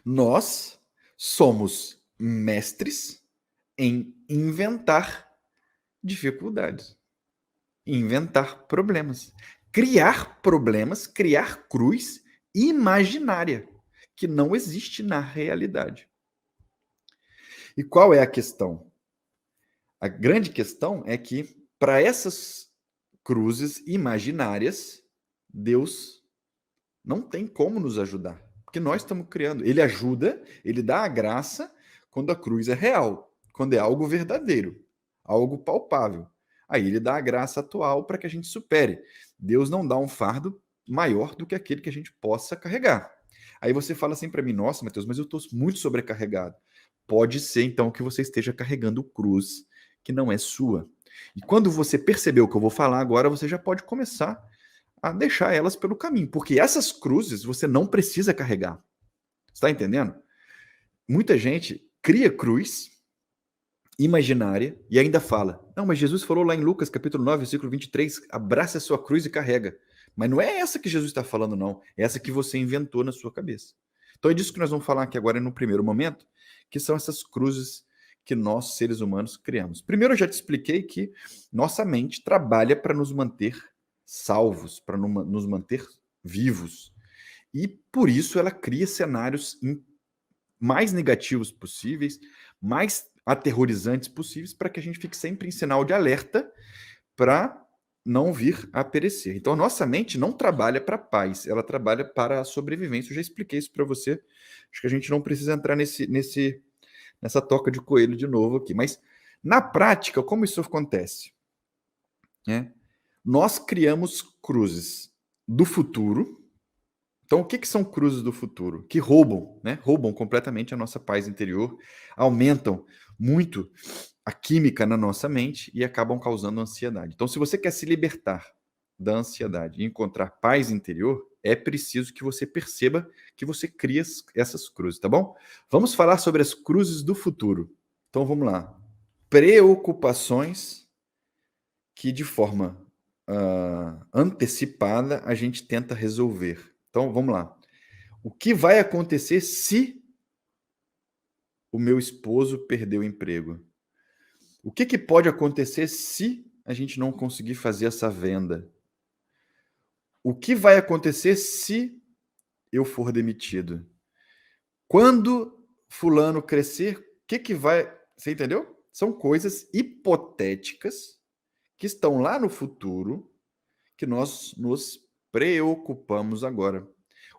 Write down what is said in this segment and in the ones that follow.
Nós somos mestres em inventar dificuldades, inventar problemas, criar cruz imaginária que não existe na realidade. E qual é a questão? A grande questão é que para essas cruzes imaginárias, Deus não tem como nos ajudar, porque nós estamos criando. Ele ajuda, ele dá a graça quando a cruz é real, quando é algo verdadeiro, algo palpável. Aí ele dá a graça atual para que a gente supere. Deus não dá um fardo maior do que aquele que a gente possa carregar. Aí você fala assim para mim: nossa, Mateus, mas eu estou muito sobrecarregado. Pode ser então que você esteja carregando cruz que não é sua. E quando você perceber o que eu vou falar agora, você já pode começar a deixar elas pelo caminho, porque essas cruzes você não precisa carregar. Está entendendo? Muita gente cria cruz imaginária e ainda fala: não, mas Jesus falou lá em Lucas capítulo 9, versículo 23, abraça a sua cruz e carrega. Mas não é essa que Jesus está falando, não. É essa que você inventou na sua cabeça. Então é disso que nós vamos falar aqui agora no primeiro momento, que são essas cruzes que nós, seres humanos, criamos. Primeiro, eu já te expliquei que nossa mente trabalha para nos manter salvos, para nos manter vivos. E por isso ela cria cenários mais negativos possíveis, mais aterrorizantes possíveis, para que a gente fique sempre em sinal de alerta para não vir a perecer. Então, a nossa mente não trabalha para a paz, ela trabalha para a sobrevivência. Eu já expliquei isso para você. Acho que a gente não precisa entrar nessa toca de coelho de novo aqui. Mas, na prática, como isso acontece? Né? Nós criamos cruzes do futuro. Então, o que são cruzes do futuro? Que roubam, né? Roubam completamente a nossa paz interior, aumentam muito a química na nossa mente e acabam causando ansiedade. Então, se você quer se libertar da ansiedade e encontrar paz interior, é preciso que você perceba que você cria essas cruzes, tá bom? Vamos falar sobre as cruzes do futuro. Então, vamos lá. Preocupações que, de forma antecipada, a gente tenta resolver. Então, vamos lá. O que vai acontecer se o meu esposo perder o emprego? O que pode acontecer se a gente não conseguir fazer essa venda? O que vai acontecer se eu for demitido? Quando fulano crescer, o que vai... Você entendeu? São coisas hipotéticas que estão lá no futuro que nós nos preocupamos agora.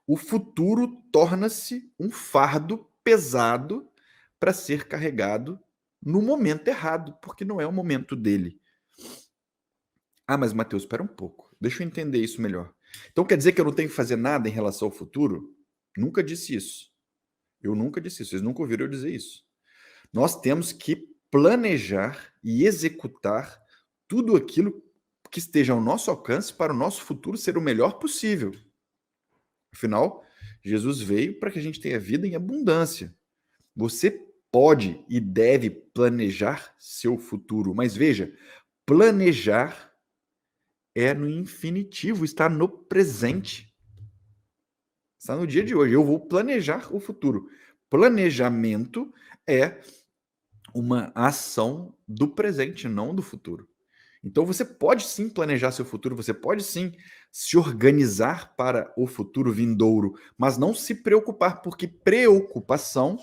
O futuro torna-se um fardo pesado para ser carregado no momento errado, porque não é o momento dele. Ah, mas Mateus, espera um pouco. Deixa eu entender isso melhor. Então quer dizer que eu não tenho que fazer nada em relação ao futuro? Nunca disse isso. Eu nunca disse isso. Vocês nunca ouviram eu dizer isso. Nós temos que planejar e executar tudo aquilo que esteja ao nosso alcance para o nosso futuro ser o melhor possível. Afinal, Jesus veio para que a gente tenha vida em abundância. Você pode e deve planejar seu futuro, mas veja, planejar é no infinitivo, está no presente. Está no dia de hoje. Eu vou planejar o futuro. Planejamento é uma ação do presente, não do futuro. Então você pode sim planejar seu futuro, você pode sim se organizar para o futuro vindouro, mas não se preocupar, porque preocupação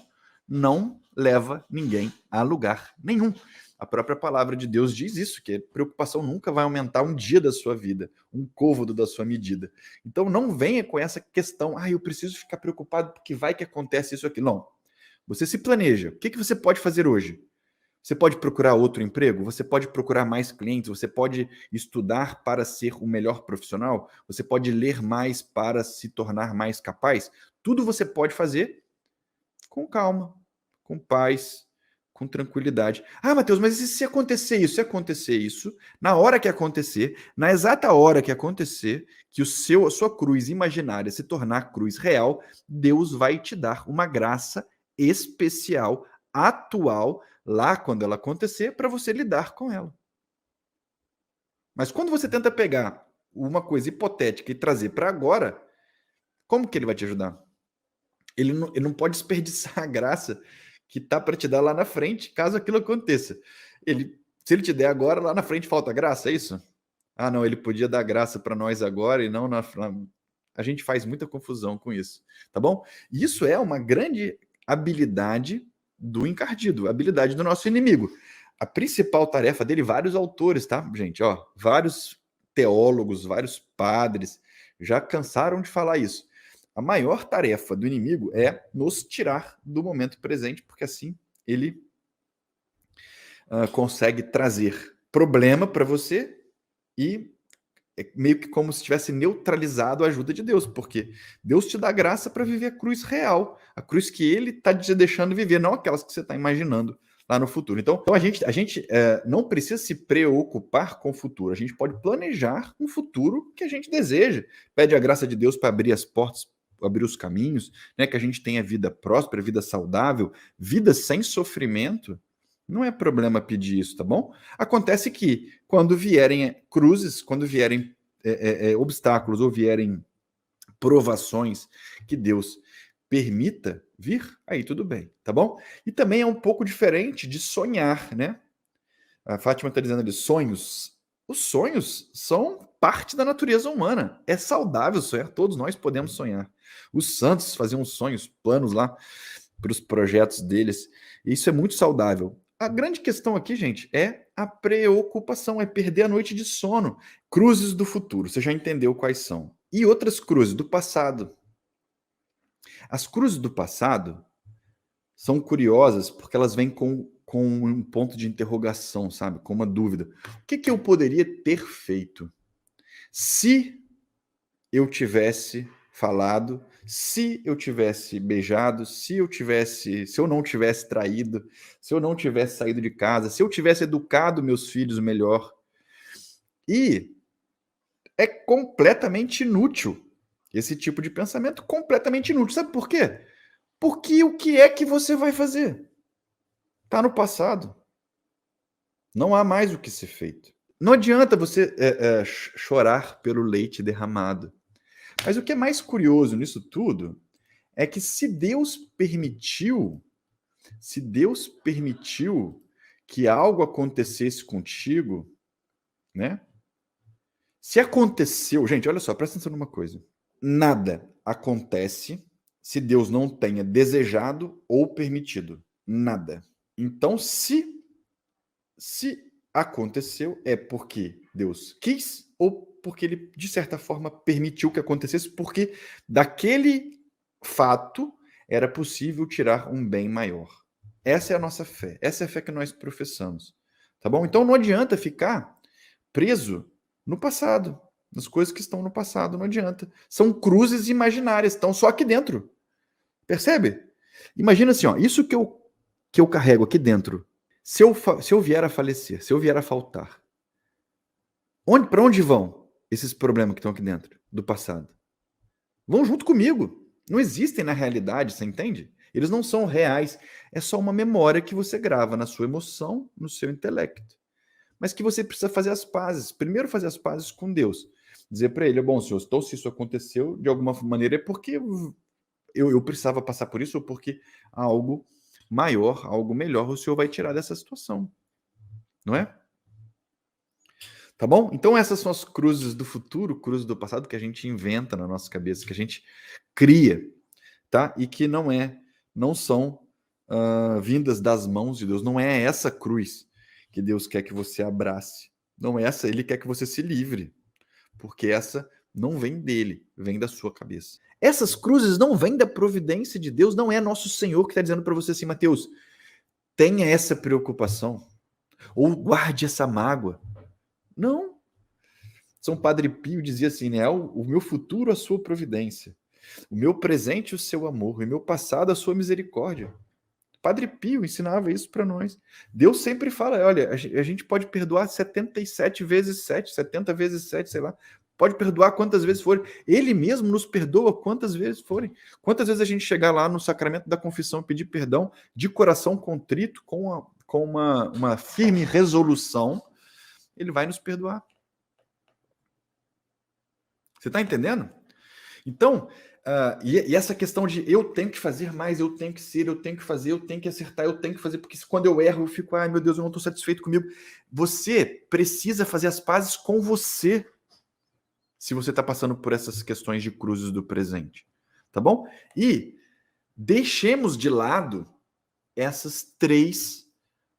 não leva ninguém a lugar nenhum. A própria palavra de Deus diz isso, que a preocupação nunca vai aumentar um dia da sua vida, um côvado da sua medida. Então não venha com essa questão, eu preciso ficar preocupado porque vai que acontece isso aqui. Não. Você se planeja. O que você pode fazer hoje? Você pode procurar outro emprego, você pode procurar mais clientes, você pode estudar para ser o melhor profissional, você pode ler mais para se tornar mais capaz. Tudo você pode fazer com calma, com paz, com tranquilidade. Ah, Matheus, mas e se acontecer isso? Se acontecer isso, na hora que acontecer, na exata hora que acontecer, que a sua cruz imaginária se tornar cruz real, Deus vai te dar uma graça especial, atual, lá quando ela acontecer, para você lidar com ela. Mas quando você tenta pegar uma coisa hipotética e trazer para agora, como que ele vai te ajudar? Ele não pode desperdiçar a graça que tá para te dar lá na frente, caso aquilo aconteça. Se ele te der agora, lá na frente falta graça, é isso? Ah, não, ele podia dar graça para nós agora e não a gente faz muita confusão com isso, tá bom? Isso é uma grande habilidade do encardido, a habilidade do nosso inimigo. A principal tarefa dele, vários autores, tá, gente? Ó, vários teólogos, vários padres já cansaram de falar isso. A maior tarefa do inimigo é nos tirar do momento presente, porque assim ele consegue trazer problema para você e é meio que como se tivesse neutralizado a ajuda de Deus, porque Deus te dá graça para viver a cruz real, a cruz que Ele está te deixando viver, não aquelas que você está imaginando lá no futuro. Então a gente não precisa se preocupar com o futuro, a gente pode planejar um futuro que a gente deseja. Pede a graça de Deus para abrir as portas, abrir os caminhos, né, que a gente tenha vida próspera, vida saudável, vida sem sofrimento. Não é problema pedir isso, tá bom? Acontece que quando vierem cruzes, quando vierem obstáculos ou vierem provações que Deus permita vir, aí tudo bem, tá bom? E também é um pouco diferente de sonhar, né? A Fátima está dizendo ali, sonhos. Os sonhos são parte da natureza humana. É saudável sonhar, todos nós podemos sonhar. Os santos faziam sonhos, planos lá para os projetos deles. E isso é muito saudável. A grande questão aqui, gente, é a preocupação, é perder a noite de sono. Cruzes do futuro, você já entendeu quais são. E outras cruzes do passado. As cruzes do passado são curiosas porque elas vêm com um ponto de interrogação, sabe? Com uma dúvida. O que eu poderia ter feito se eu tivesse falado, se eu tivesse beijado, se eu não tivesse traído, se eu não tivesse saído de casa, se eu tivesse educado meus filhos melhor. E é completamente inútil esse tipo de pensamento, completamente inútil. Sabe por quê? Porque o que é que você vai fazer? Está no passado. Não há mais o que ser feito. Não adianta você chorar pelo leite derramado. Mas o que é mais curioso nisso tudo é que se Deus permitiu que algo acontecesse contigo, né? Se aconteceu, gente, olha só, presta atenção numa coisa. Nada acontece se Deus não tenha desejado ou permitido. Nada. Então, se aconteceu, é porque Deus quis ou porque ele, de certa forma, permitiu que acontecesse, porque daquele fato era possível tirar um bem maior. Essa é a nossa fé. Essa é a fé que nós professamos. Tá bom? Então não adianta ficar preso no passado, nas coisas que estão no passado, não adianta. São cruzes imaginárias, estão só aqui dentro. Percebe? Imagina assim, ó, isso que eu carrego aqui dentro, se eu vier a falecer, se eu vier a faltar, para onde vão esses problemas que estão aqui dentro do passado? Vão junto comigo. Não existem na realidade, você entende? Eles não são reais. É só uma memória que você grava na sua emoção, no seu intelecto. Mas que você precisa fazer as pazes. Primeiro fazer as pazes com Deus. Dizer para ele, bom, Senhor, então se isso aconteceu de alguma maneira é porque eu precisava passar por isso ou porque algo maior, algo melhor o Senhor vai tirar dessa situação. Não é? Tá bom? Então essas são as cruzes do futuro, cruzes do passado que a gente inventa na nossa cabeça, que a gente cria, tá? E que não são vindas das mãos de Deus. Não é essa cruz que Deus quer que você abrace. Não é essa, Ele quer que você se livre, porque essa não vem dele, vem da sua cabeça. Essas cruzes não vêm da providência de Deus, não é nosso Senhor que está dizendo para você assim, Mateus, tenha essa preocupação, ou guarde essa mágoa. Não. São Padre Pio dizia assim, né? O meu futuro, a sua providência. O meu presente, o seu amor. E o meu passado, a sua misericórdia. Padre Pio ensinava isso para nós. Deus sempre fala, olha, a gente pode perdoar 77 vezes 7, 70 vezes 7, sei lá. Pode perdoar quantas vezes forem. Ele mesmo nos perdoa quantas vezes forem. Quantas vezes a gente chegar lá no sacramento da confissão e pedir perdão de coração contrito, com uma firme resolução, ele vai nos perdoar. Você está entendendo? Então, E essa questão de eu tenho que fazer mais, eu tenho que ser, eu tenho que fazer, eu tenho que acertar, eu tenho que fazer, porque quando eu erro, eu fico, ai meu Deus, eu não estou satisfeito comigo. Você precisa fazer as pazes com você, se você está passando por essas questões de cruzes do presente, tá bom? E deixemos de lado essas 3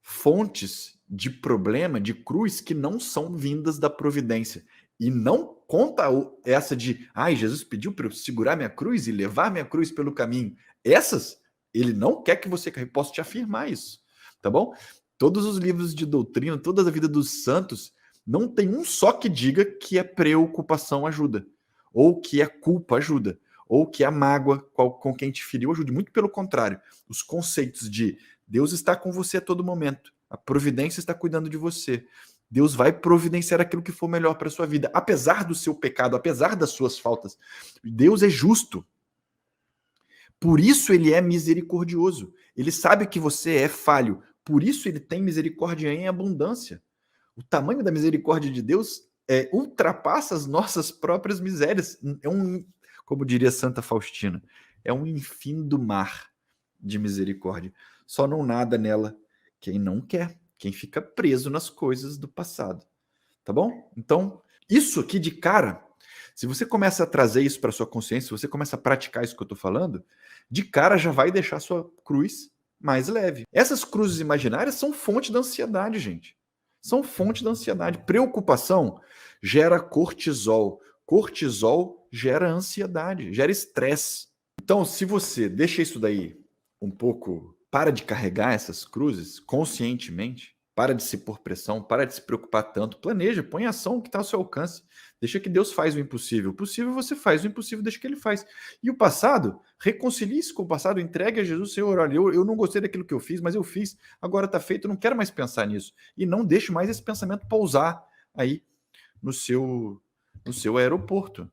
fontes de problema, de cruz, que não são vindas da providência. E não conta essa de, ai, Jesus pediu para eu segurar minha cruz e levar minha cruz pelo caminho. Essas, ele não quer que você carregue. Posso te afirmar isso, tá bom? Todos os livros de doutrina, toda a vida dos santos, não tem um só que diga que a preocupação ajuda, ou que a culpa ajuda, ou que a mágoa com quem te feriu ajude. Muito pelo contrário. Os conceitos de Deus está com você a todo momento, a providência está cuidando de você, Deus vai providenciar aquilo que for melhor para a sua vida, apesar do seu pecado, apesar das suas faltas. Deus é justo. Por isso ele é misericordioso. Ele sabe que você é falho. Por isso ele tem misericórdia em abundância. O tamanho da misericórdia de Deus ultrapassa as nossas próprias misérias. Como diria Santa Faustina, é um infindo mar de misericórdia. Só não nada nela quem não quer, quem fica preso nas coisas do passado. Tá bom? Então, isso aqui de cara, se você começa a trazer isso para sua consciência, se você começa a praticar isso que eu estou falando, de cara já vai deixar sua cruz mais leve. Essas cruzes imaginárias são fonte da ansiedade, gente. São fonte da ansiedade. Preocupação gera cortisol. Cortisol gera ansiedade, gera estresse. Então, se você deixa isso daí um pouco, para de carregar essas cruzes conscientemente, para de se pôr pressão, para de se preocupar tanto, planeja, põe em ação o que está ao seu alcance. Deixa que Deus faz o impossível. O possível você faz, o impossível deixa que ele faz. E o passado, reconcilie-se com o passado, entregue a Jesus, Senhor, olha, eu não gostei daquilo que eu fiz, mas eu fiz, agora está feito, eu não quero mais pensar nisso. E não deixe mais esse pensamento pousar aí no seu aeroporto.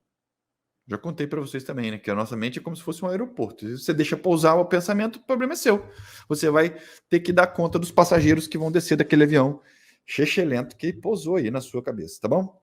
Já contei para vocês também, né? Que a nossa mente é como se fosse um aeroporto. Se você deixa pousar o pensamento, o problema é seu. Você vai ter que dar conta dos passageiros que vão descer daquele avião chechelento que pousou aí na sua cabeça, tá bom?